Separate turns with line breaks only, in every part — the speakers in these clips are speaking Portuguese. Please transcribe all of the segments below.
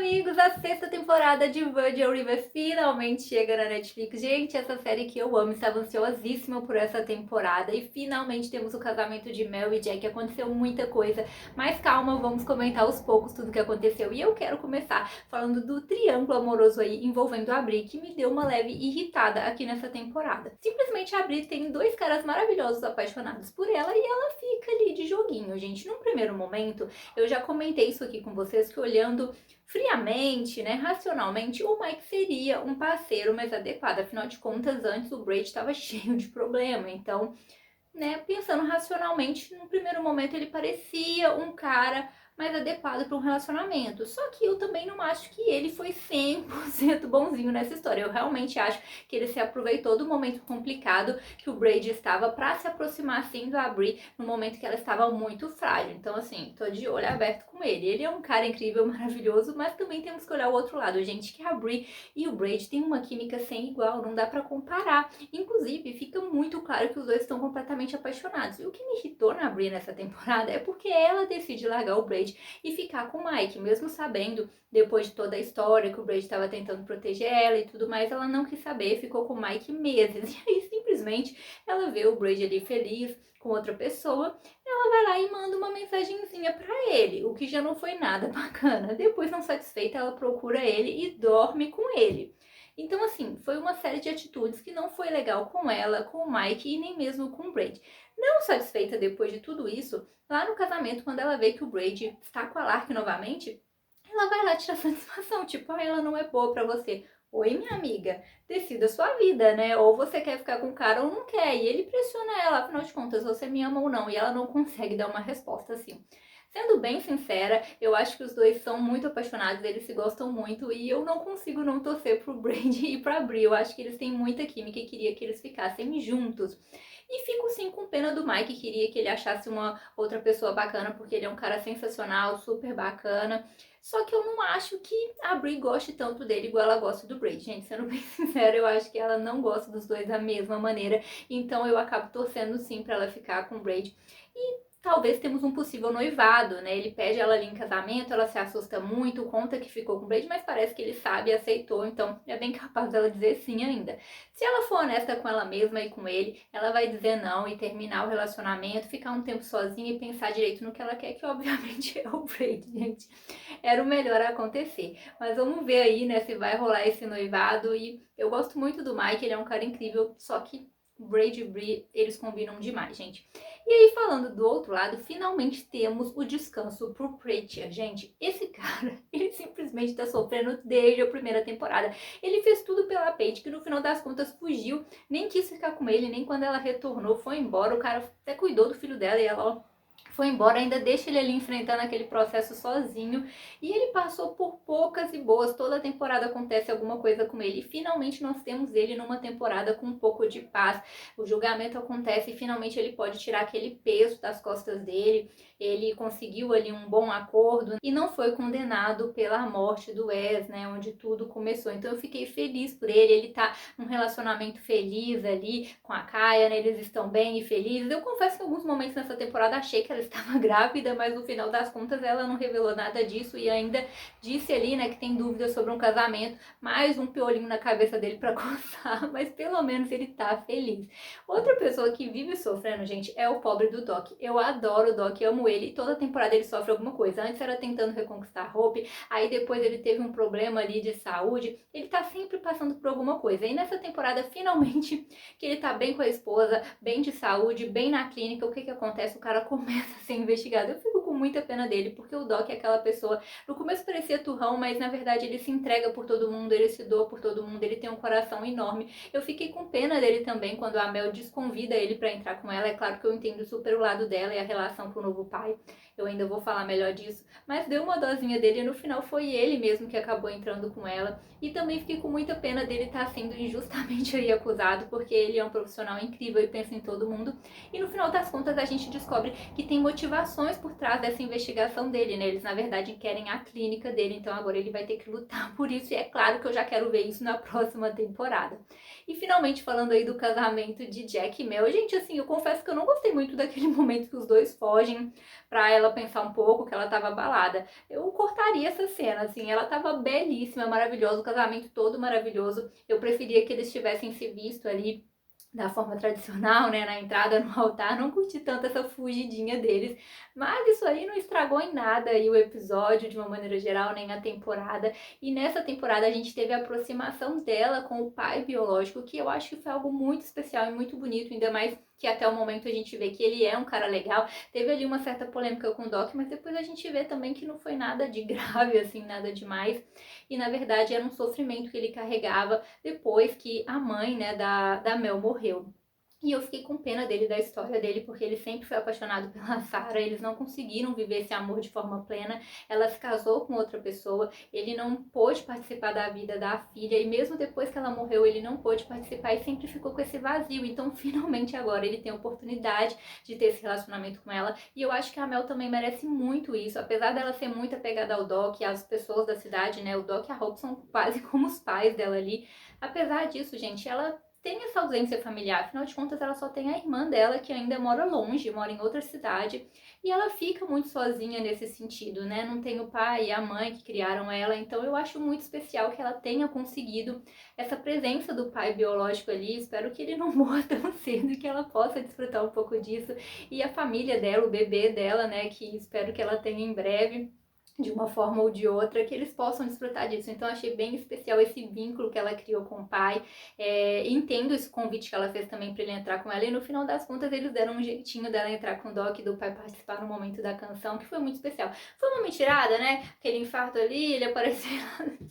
amigos, a sexta temporada de Virgin River finalmente chega na Netflix. Gente, essa série que eu amo, estava ansiosíssima por essa temporada e finalmente temos o casamento de Mel e Jack. Aconteceu muita coisa, mas calma, vamos comentar aos poucos tudo que aconteceu. E eu quero começar falando do triângulo amoroso aí envolvendo a Bri, que me deu uma leve irritada aqui nessa temporada. Simplesmente a Bri tem dois caras maravilhosos apaixonados por ela e ela fica ali de joguinho, gente. Num primeiro momento, eu já comentei isso aqui com vocês, que olhando friamente, né, racionalmente, o Mike seria um parceiro mais adequado. Afinal de contas, antes o Brady estava cheio de problema. Então, né, pensando racionalmente, no primeiro momento ele parecia um cara mais adequado para um relacionamento. Só que eu também não acho que ele foi 100% bonzinho nessa história. Eu realmente acho que ele se aproveitou do momento complicado que o Brady estava para se aproximar assim da Bri no momento que ela estava muito frágil. Então assim, tô de olho aberto com ele. Ele é um cara incrível, maravilhoso, mas também temos que olhar o outro lado, gente, que a Bri e o Brady têm uma química sem igual, não dá para comparar. Inclusive, fica muito claro que os dois estão completamente apaixonados. E o que me irritou na Bri nessa temporada é porque ela decide largar o Brady e ficar com o Mike, mesmo sabendo, depois de toda a história, que o Brady estava tentando proteger ela e tudo mais, ela não quis saber, ficou com o Mike meses. E aí, simplesmente, ela vê o Brady ali feliz com outra pessoa, ela vai lá e manda uma mensagenzinha pra ele, o que já não foi nada bacana. Depois, não satisfeita, ela procura ele e dorme com ele. Então, assim, foi uma série de atitudes que não foi legal com ela, com o Mike e nem mesmo com o Brady. Não satisfeita depois de tudo isso, lá no casamento, quando ela vê que o Brady está com a Lark novamente, ela vai lá tirar satisfação, tipo, ah, ela não é boa pra você. Oi, minha amiga, decida a sua vida, né? Ou você quer ficar com o cara ou não quer. E ele pressiona ela, afinal de contas, você me ama ou não? E ela não consegue dar uma resposta assim. Sendo bem sincera, eu acho que os dois são muito apaixonados, eles se gostam muito e eu não consigo não torcer pro Brady e pra Bri. Eu acho que eles têm muita química e queria que eles ficassem juntos. E fico sim com pena do Mike, queria que ele achasse uma outra pessoa bacana, porque ele é um cara sensacional, super bacana. Só que eu não acho que a Bri goste tanto dele igual ela gosta do Brady. Gente, sendo bem sincera, eu acho que ela não gosta dos dois da mesma maneira. Então eu acabo torcendo sim pra ela ficar com o Brady. E talvez temos um possível noivado, né? Ele pede ela ali em casamento, ela se assusta muito, conta que ficou com o Brady, mas parece que ele sabe e aceitou, então é bem capaz dela dizer sim ainda. Se ela for honesta com ela mesma e com ele, ela vai dizer não e terminar o relacionamento, ficar um tempo sozinha e pensar direito no que ela quer, que obviamente é o Brady, gente. Era o melhor a acontecer. Mas vamos ver aí, né, se vai rolar esse noivado. E eu gosto muito do Mike, ele é um cara incrível, só que Brady e Bri, eles combinam demais, gente. E aí, falando do outro lado, finalmente temos o descanso pro Preacher. Gente, esse cara, ele simplesmente tá sofrendo desde a primeira temporada. Ele fez tudo pela Paige, que no final das contas fugiu, nem quis ficar com ele, nem quando ela retornou, foi embora. O cara até cuidou do filho dela e ela, ó, foi embora, ainda deixa ele ali enfrentando aquele processo sozinho. E ele passou por poucas e boas. Toda temporada acontece alguma coisa com ele. E finalmente nós temos ele numa temporada com um pouco de paz. O julgamento acontece e finalmente ele pode tirar aquele peso das costas dele. Ele conseguiu ali um bom acordo e não foi condenado pela morte do Wes, né? Onde tudo começou. Então eu fiquei feliz por ele. Ele tá num relacionamento feliz ali com a Kaya, né? Eles estão bem e felizes. Eu confesso que em alguns momentos nessa temporada achei que ela estava grávida, mas no final das contas ela não revelou nada disso e ainda disse ali, né, que tem dúvidas sobre um casamento, mais um piolinho na cabeça dele para coçar, mas pelo menos ele tá feliz. Outra pessoa que vive sofrendo, gente, é o pobre do Doc. Eu adoro o Doc, amo ele, e toda temporada ele sofre alguma coisa. Antes era tentando reconquistar a Hope, aí depois ele teve um problema ali de saúde, ele tá sempre passando por alguma coisa. E nessa temporada, finalmente, que ele tá bem com a esposa, bem de saúde, bem na clínica, o que que acontece? O cara começa a ser investigado. Eu fico com muita pena dele, porque o Doc é aquela pessoa, no começo parecia turrão, mas na verdade ele se entrega por todo mundo, ele se doa por todo mundo, ele tem um coração enorme. Eu fiquei com pena dele também quando a Mel desconvida ele pra entrar com ela. É claro que eu entendo super o lado dela e a relação com o novo pai. Eu ainda vou falar melhor disso, mas deu uma dosinha dele e no final foi ele mesmo que acabou entrando com ela. E também fiquei com muita pena dele estar sendo injustamente aí acusado, porque ele é um profissional incrível e pensa em todo mundo. E no final das contas a gente descobre que tem motivações por trás essa investigação dele, né? Eles, na verdade, querem a clínica dele, então agora ele vai ter que lutar por isso, e é claro que eu já quero ver isso na próxima temporada. E finalmente, falando aí do casamento de Jack e Mel, gente, assim, eu confesso que eu não gostei muito daquele momento que os dois fogem pra ela pensar um pouco que ela tava abalada. Eu cortaria essa cena, assim, ela tava belíssima, maravilhosa, o casamento todo maravilhoso. Eu preferia que eles tivessem se visto ali da forma tradicional, né, na entrada no altar, não curti tanto essa fugidinha deles, mas isso aí não estragou em nada aí o episódio de uma maneira geral, nem a temporada. E nessa temporada a gente teve a aproximação dela com o pai biológico, que eu acho que foi algo muito especial e muito bonito, ainda mais que até o momento a gente vê que ele é um cara legal. Teve ali uma certa polêmica com o Doc, mas depois a gente vê também que não foi nada de grave, assim, nada demais. E na verdade era um sofrimento que ele carregava depois que a mãe, né, da Mel morreu. E eu fiquei com pena dele, da história dele, porque ele sempre foi apaixonado pela Sarah, eles não conseguiram viver esse amor de forma plena, ela se casou com outra pessoa, ele não pôde participar da vida da filha, e mesmo depois que ela morreu, ele não pôde participar e sempre ficou com esse vazio. Então, finalmente agora ele tem a oportunidade de ter esse relacionamento com ela, e eu acho que a Mel também merece muito isso, apesar dela ser muito apegada ao Doc, as pessoas da cidade, né, o Doc e a Hope são quase como os pais dela ali. Apesar disso, gente, ela tem essa ausência familiar, afinal de contas ela só tem a irmã dela que ainda mora longe, mora em outra cidade, e ela fica muito sozinha nesse sentido, né? Não tem o pai e a mãe que criaram ela, então eu acho muito especial que ela tenha conseguido essa presença do pai biológico ali. Espero que ele não morra tão cedo e que ela possa desfrutar um pouco disso, e a família dela, o bebê dela, né, que espero que ela tenha em breve, de uma forma ou de outra, que eles possam desfrutar disso. Então achei bem especial esse vínculo que ela criou com o pai. Entendo esse convite que ela fez também para ele entrar com ela, e no final das contas eles deram um jeitinho dela entrar com o Doc e do pai participar no momento da canção, que foi muito especial. Foi uma mentirada, né? Aquele infarto ali, ele apareceu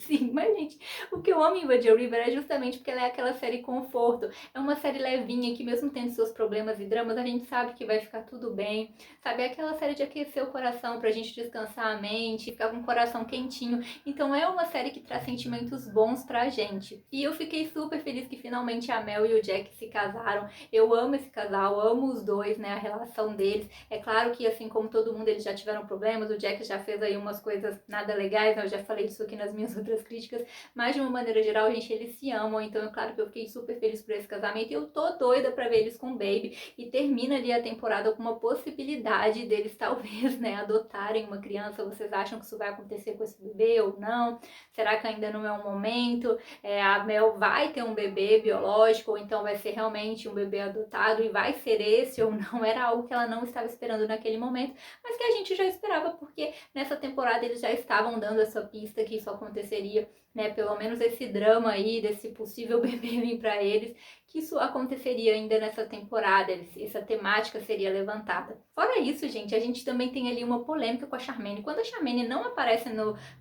sim, mas gente, o que eu amo em Angel River é justamente porque ela é aquela série conforto, é uma série levinha que mesmo tendo seus problemas e dramas, a gente sabe que vai ficar tudo bem, sabe? É aquela série de aquecer o coração pra gente descansar a mente, ficar com o coração quentinho. Então é uma série que traz sentimentos bons pra gente. E eu fiquei super feliz que finalmente a Mel e o Jack se casaram. Eu amo esse casal, amo os dois, né, a relação deles. É claro que, assim como todo mundo, eles já tiveram problemas, o Jack já fez aí umas coisas nada legais, né? Eu já falei disso aqui nas minhas outras críticas, mas de uma maneira geral, gente, eles se amam. Então é claro que eu fiquei super feliz por esse casamento e eu tô doida pra ver eles com o Baby. E termina ali a temporada com uma possibilidade deles talvez, né, adotarem uma criança. Vocês acham que isso vai acontecer com esse bebê ou não? Será que ainda não é o momento? A Mel vai ter um bebê biológico, ou então vai ser realmente um bebê adotado, e vai ser esse ou não? Era algo que ela não estava esperando naquele momento, mas que a gente já esperava, porque nessa temporada eles já estavam dando essa pista que isso aconteceria, né? Pelo menos esse drama aí desse possível bebê vir para eles, que isso aconteceria ainda nessa temporada, essa temática seria levantada. Fora isso, gente, a gente também tem ali uma polêmica com a Charmaine. Quando a Charmaine não aparece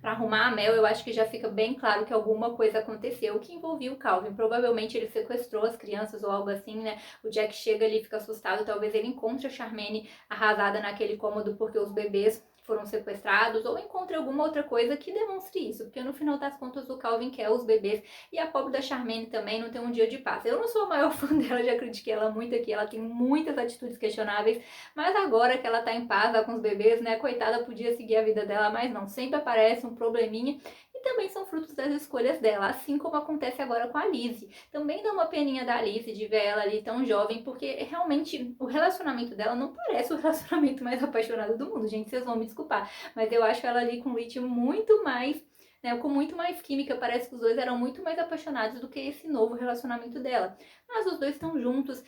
para arrumar a Mel, eu acho que já fica bem claro que alguma coisa aconteceu que envolvia o Calvin. Provavelmente ele sequestrou as crianças ou algo assim, né? O Jack chega ali, fica assustado, talvez ele encontre a Charmaine arrasada naquele cômodo porque os bebês foram sequestrados, ou encontre alguma outra coisa que demonstre isso, porque no final das contas o Calvin quer os bebês, e a pobre da Charmaine também não tem um dia de paz. Eu não sou a maior fã dela, já critiquei ela muito aqui, ela tem muitas atitudes questionáveis, mas agora que ela tá em paz lá com os bebês, né, coitada, podia seguir a vida dela, mas não, sempre aparece um probleminha, e também são frutos das escolhas dela, assim como acontece agora com a Lizzie. Também dá uma peninha da Lizzie de ver ela ali tão jovem, porque realmente o relacionamento dela não parece o relacionamento mais apaixonado do mundo, gente, vocês vão me desculpar, mas eu acho ela ali com um ritmo muito mais, né, com muito mais química. Parece que os dois eram muito mais apaixonados do que esse novo relacionamento dela. Mas os dois estão juntos,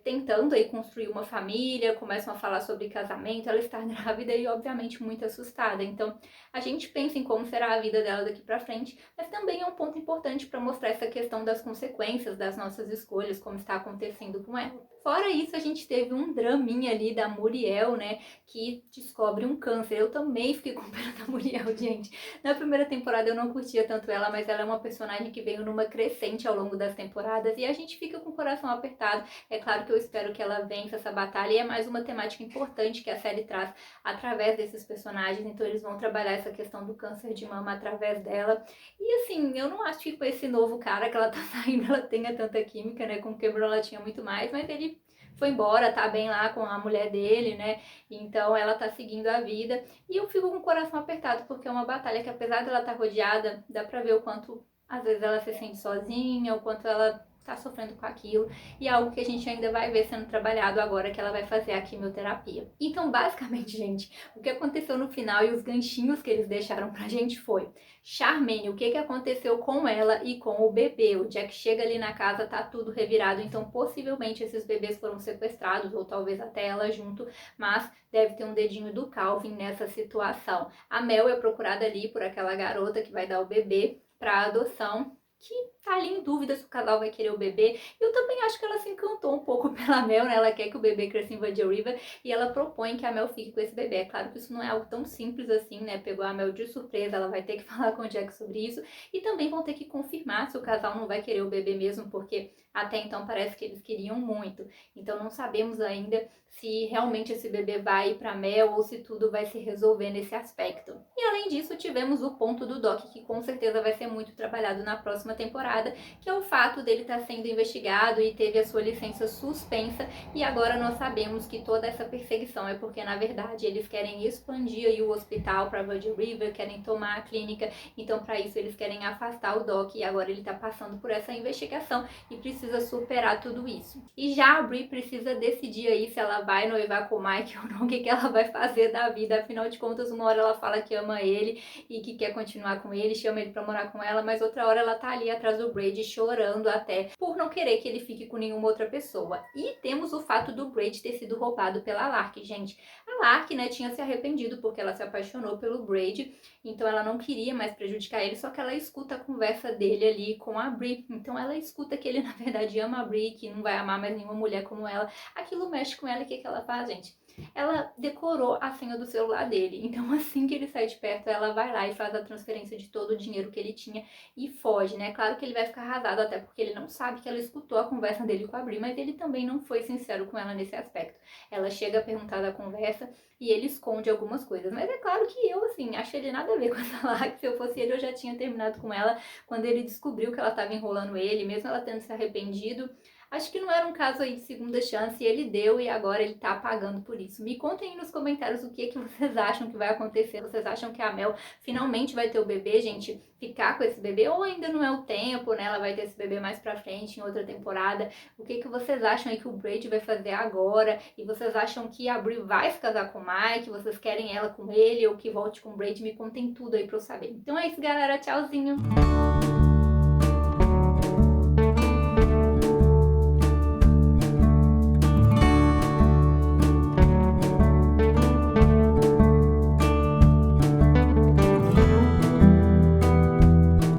tentando aí construir uma família, começam a falar sobre casamento, ela está grávida e obviamente muito assustada. Então a gente pensa em como será a vida dela daqui pra frente, mas também é um ponto importante para mostrar essa questão das consequências das nossas escolhas, como está acontecendo com ela. Fora isso, a gente teve um draminha ali da Muriel, né, que descobre um câncer. Eu também fiquei com pena da Muriel, gente. Na primeira temporada eu não curtia tanto ela, mas ela é uma personagem que veio numa crescente ao longo das temporadas e a gente fica com o coração apertado. É claro que eu espero que ela vença essa batalha, e é mais uma temática importante que a série traz através desses personagens, então eles vão trabalhar essa questão do câncer de mama através dela. E assim, eu não acho que com esse novo cara que ela tá saindo ela tenha tanta química, né? Com o Cameron ela tinha muito mais, mas ele foi embora, tá bem lá com a mulher dele, né? Então ela tá seguindo a vida. E eu fico com o coração apertado, porque é uma batalha que, apesar dela estar rodeada, dá pra ver o quanto às vezes ela se sente sozinha, o quanto ela tá sofrendo com aquilo, e é algo que a gente ainda vai ver sendo trabalhado agora que ela vai fazer a quimioterapia. Então, basicamente, gente, o que aconteceu no final e os ganchinhos que eles deixaram pra gente foi: Charmaine, o que aconteceu com ela e com o bebê? O Jack chega ali na casa, tá tudo revirado, então possivelmente esses bebês foram sequestrados, ou talvez até ela junto, mas deve ter um dedinho do Calvin nessa situação. A Mel é procurada ali por aquela garota que vai dar o bebê para adoção, que tá ali em dúvida se o casal vai querer o bebê. Eu também acho que ela se encantou um pouco pela Mel, né? Ela quer que o bebê cresça em Vangel River e ela propõe que a Mel fique com esse bebê. É claro que isso não é algo tão simples assim, né? Pegou a Mel de surpresa, ela vai ter que falar com o Jack sobre isso e também vão ter que confirmar se o casal não vai querer o bebê mesmo, porque até então parece que eles queriam muito. Então não sabemos ainda se realmente esse bebê vai para Mel ou se tudo vai se resolver nesse aspecto. E além disso, tivemos o ponto do Doc, que com certeza vai ser muito trabalhado na próxima temporada, que é o fato dele estar sendo investigado e teve a sua licença suspensa, e agora nós sabemos que toda essa perseguição é porque, na verdade, eles querem expandir aí o hospital para Vangel River, querem tomar a clínica, então para isso eles querem afastar o Doc, e agora ele está passando por essa investigação e precisa superar tudo isso. E já a Bri precisa decidir aí se ela vai noivar com o Mike ou não, o que ela vai fazer da vida. Afinal de contas, uma hora ela fala que ama ele e que quer continuar com ele, chama ele pra morar com ela, mas outra hora ela tá ali atrás do Braid chorando até por não querer que ele fique com nenhuma outra pessoa. E temos o fato do Braid ter sido roubado pela Lark, gente. A Lark, né, tinha se arrependido porque ela se apaixonou pelo Braid, então ela não queria mais prejudicar ele, só que ela escuta a conversa dele ali com a Bri. Então ela escuta que ele na verdade ama a Bri, que não vai amar mais nenhuma mulher como ela. Aquilo mexe com ela, e o que ela faz, gente? Ela decorou a senha do celular dele. Então, assim que ele sai de perto, ela vai lá e faz a transferência de todo o dinheiro que ele tinha e foge, né? Claro que ele vai ficar arrasado, até porque ele não sabe que ela escutou a conversa dele com a Bri, mas ele também não foi sincero com ela nesse aspecto. Ela chega a perguntar da conversa e ele esconde algumas coisas. Mas é claro que eu, assim, acho ele nada a ver com essa lá, que se eu fosse ele, eu já tinha terminado com ela quando ele descobriu que ela estava enrolando ele, mesmo ela tendo se arrependido. Acho que não era um caso aí de segunda chance, ele deu e agora ele tá pagando por isso. Me contem aí nos comentários o que vocês acham que vai acontecer. Vocês acham que a Mel finalmente vai ter o bebê, gente? Ficar com esse bebê? Ou ainda não é o tempo, né? Ela vai ter esse bebê mais pra frente, em outra temporada. O que vocês acham aí que o Braid vai fazer agora? E vocês acham que a Bri vai se casar com o Mike? Vocês querem ela com ele ou que volte com o Braid? Me contem tudo aí pra eu saber. Então é isso, galera. Tchauzinho!